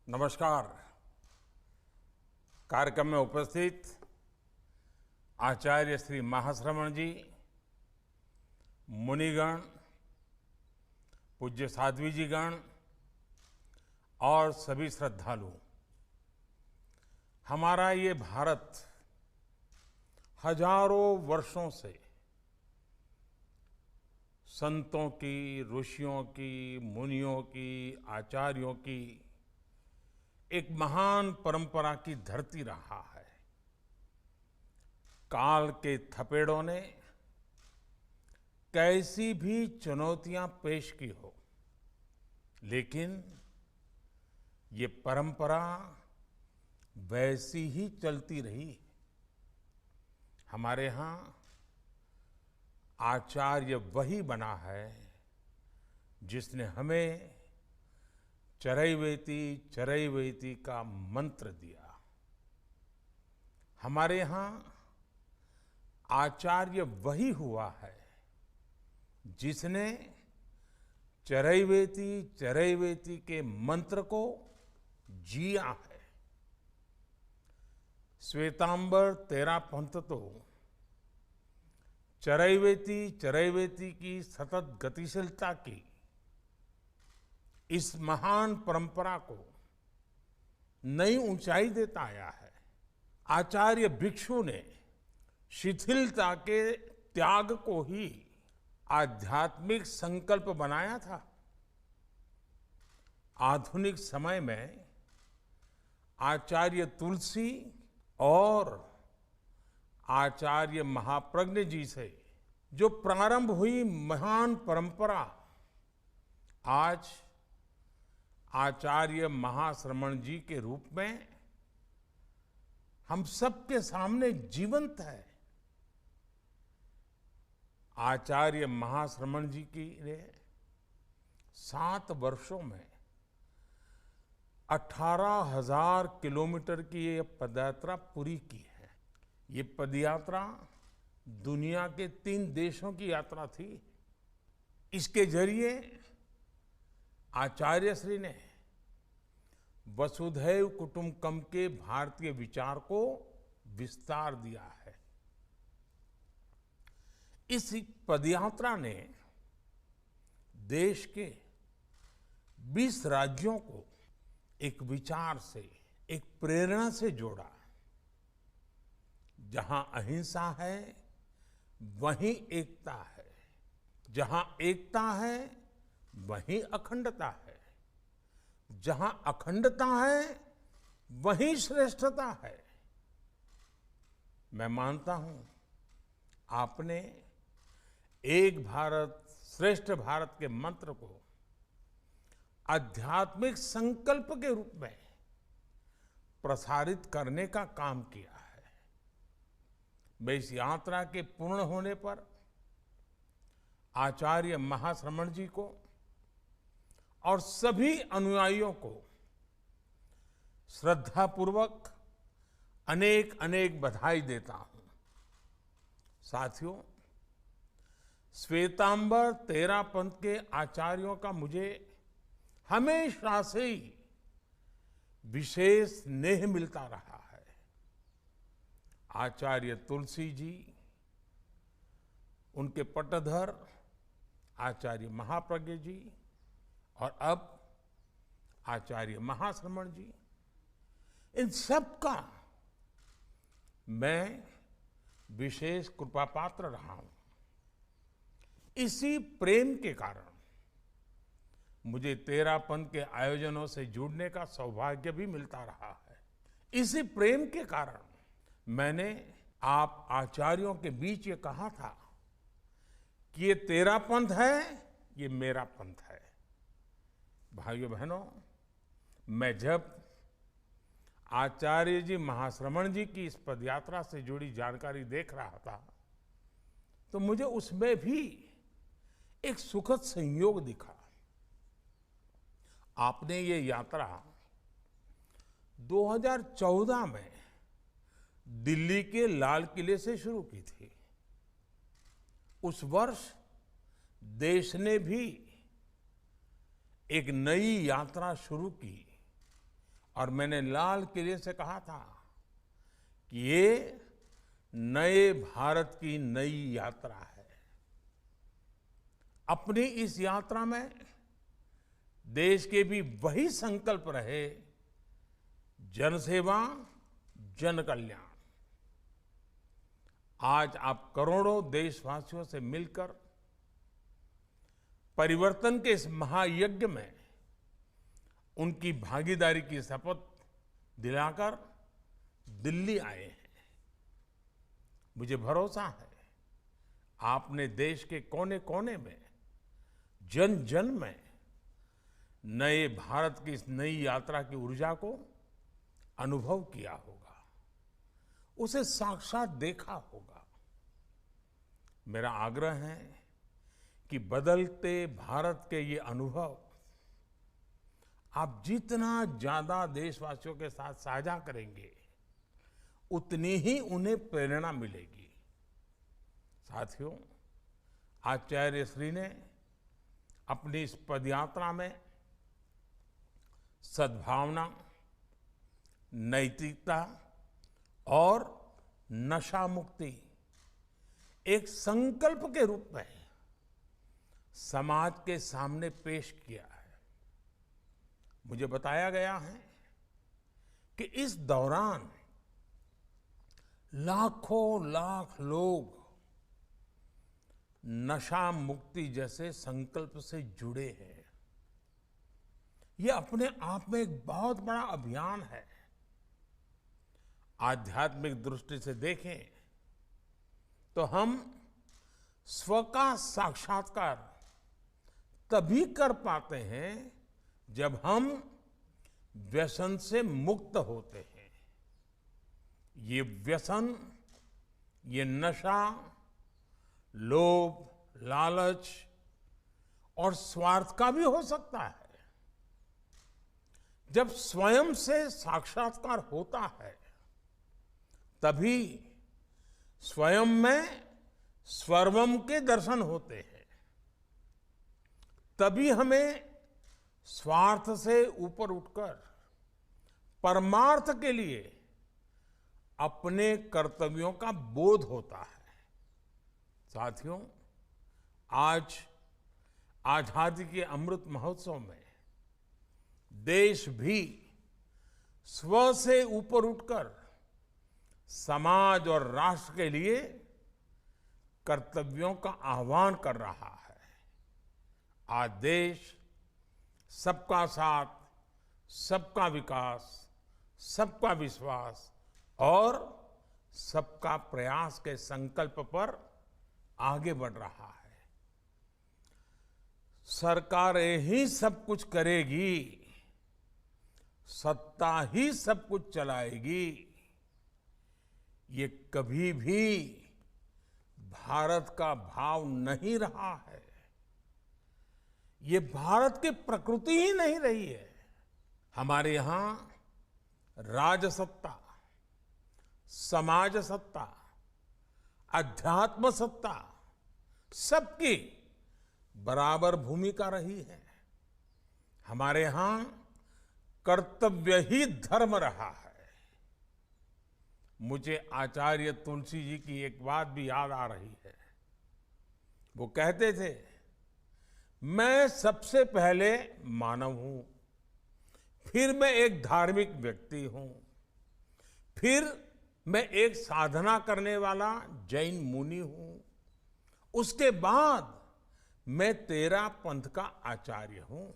नमस्कार। कार्यक्रम में उपस्थित आचार्य श्री महाश्रमण जी, मुनिगण, पूज्य साध्वी जी गण और सभी श्रद्धालु, हमारा ये भारत हजारों वर्षों से संतों की, ऋषियों की, मुनियों की, आचार्यों की एक महान परंपरा की धरती रहा है। काल के थपेड़ों ने कैसी भी चुनौतियां पेश की हो, लेकिन ये परंपरा वैसी ही चलती रही। हमारे यहाँ आचार्य वही बना है जिसने हमें चरैवेति चरैवेति का मंत्र दिया। हमारे यहाँ आचार्य वही हुआ है जिसने चरैवेति चरैवेति के मंत्र को जिया है। श्वेतांबर तेरा पंथ तो चरैवेति चरैवेति की सतत गतिशीलता की इस महान परंपरा को नई ऊंचाई देता आया है। आचार्य भिक्षु ने शिथिलता के त्याग को ही आध्यात्मिक संकल्प बनाया था। आधुनिक समय में आचार्य तुलसी और आचार्य महाप्रज्ञ जी से जो प्रारंभ हुई महान परंपरा आज आचार्य महाश्रमण जी के रूप में हम सबके सामने जीवंत है। आचार्य महाश्रमण जी की ने 7 वर्षों में 18,000 किलोमीटर की ये पदयात्रा पूरी की है। ये पदयात्रा दुनिया के 3 देशों की यात्रा थी। इसके जरिए आचार्य श्री ने वसुधैव कुटुंबकम के भारतीय विचार को विस्तार दिया है। इस पदयात्रा ने देश के 20 राज्यों को एक विचार से, एक प्रेरणा से जोड़ा। जहां अहिंसा है वहीं एकता है, जहां एकता है वहीं अखंडता है, जहां अखंडता है वहीं श्रेष्ठता है। मैं मानता हूं आपने एक भारत श्रेष्ठ भारत के मंत्र को आध्यात्मिक संकल्प के रूप में प्रसारित करने का काम किया है। मैं इस यात्रा के पूर्ण होने पर आचार्य महाश्रमण जी को और सभी अनुयायियों को श्रद्धापूर्वक अनेक अनेक बधाई देता हूं। साथियों, श्वेतांबर तेरा पंथ के आचार्यों का मुझे हमेशा से ही विशेष स्नेह मिलता रहा है। आचार्य तुलसी जी, उनके पटधर आचार्य महाप्रज्ञ जी और अब आचार्य महाश्रमण जी, इन सब का मैं विशेष कृपा पात्र रहा हूं। इसी प्रेम के कारण मुझे तेरापंथ के आयोजनों से जुड़ने का सौभाग्य भी मिलता रहा है। इसी प्रेम के कारण मैंने आप आचार्यों के बीच ये कहा था कि ये तेरा पंथ है, ये मेरा पंथ है। भाइयों बहनों, मैं जब आचार्य जी महाश्रमण जी की इस पदयात्रा से जुड़ी जानकारी देख रहा था तो मुझे उसमें भी एक सुखद संयोग दिखा। आपने ये यात्रा 2014 में दिल्ली के लाल किले से शुरू की थी। उस वर्ष देश ने भी एक नई यात्रा शुरू की और मैंने लाल किले से कहा था कि ये नए भारत की नई यात्रा है। अपनी इस यात्रा में देश के भी वही संकल्प रहे, जनसेवा, जन कल्याण। आज आप करोड़ों देशवासियों से मिलकर परिवर्तन के इस महायज्ञ में उनकी भागीदारी की शपथ दिलाकर दिल्ली आए हैं। मुझे भरोसा है आपने देश के कोने कोने में, जन जन में नए भारत की इस नई यात्रा की ऊर्जा को अनुभव किया होगा, उसे साक्षात देखा होगा। मेरा आग्रह है कि बदलते भारत के ये अनुभव आप जितना ज्यादा देशवासियों के साथ साझा करेंगे, उतनी ही उन्हें प्रेरणा मिलेगी। साथियों, आचार्य श्री ने अपनी इस पदयात्रा में सद्भावना, नैतिकता और नशा मुक्ति एक संकल्प के रूप में समाज के सामने पेश किया है। मुझे बताया गया है कि इस दौरान लाखों लाख लोग नशा मुक्ति जैसे संकल्प से जुड़े हैं। यह अपने आप में एक बहुत बड़ा अभियान है। आध्यात्मिक दृष्टि से देखें तो हम स्व का साक्षात्कार तभी कर पाते हैं जब हम व्यसन से मुक्त होते हैं। ये व्यसन, ये नशा, लोभ, लालच और स्वार्थ का भी हो सकता है। जब स्वयं से साक्षात्कार होता है, तभी स्वयं में सर्वम के दर्शन होते हैं। तभी हमें स्वार्थ से ऊपर उठकर परमार्थ के लिए अपने कर्तव्यों का बोध होता है। साथियों, आज आजादी के अमृत महोत्सव में देश भी स्व से ऊपर उठकर समाज और राष्ट्र के लिए कर्तव्यों का आह्वान कर रहा है। आज देश सबका साथ, सबका विकास, सबका विश्वास और सबका प्रयास के संकल्प पर आगे बढ़ रहा है। सरकारें ही सब कुछ करेगी, सत्ता ही सब कुछ चलाएगी, ये कभी भी भारत का भाव नहीं रहा है। ये भारत की प्रकृति ही नहीं रही है। हमारे यहां राजसत्ता, समाज सत्ता, अध्यात्म सत्ता सबकी बराबर भूमिका रही है। हमारे यहां कर्तव्य ही धर्म रहा है। मुझे आचार्य तुलसी जी की एक बात भी याद आ रही है। वो कहते थे, मैं सबसे पहले मानव हूं, फिर मैं एक धार्मिक व्यक्ति हूं, फिर मैं एक साधना करने वाला जैन मुनि हूं, उसके बाद मैं तेरा पंथ का आचार्य हूं।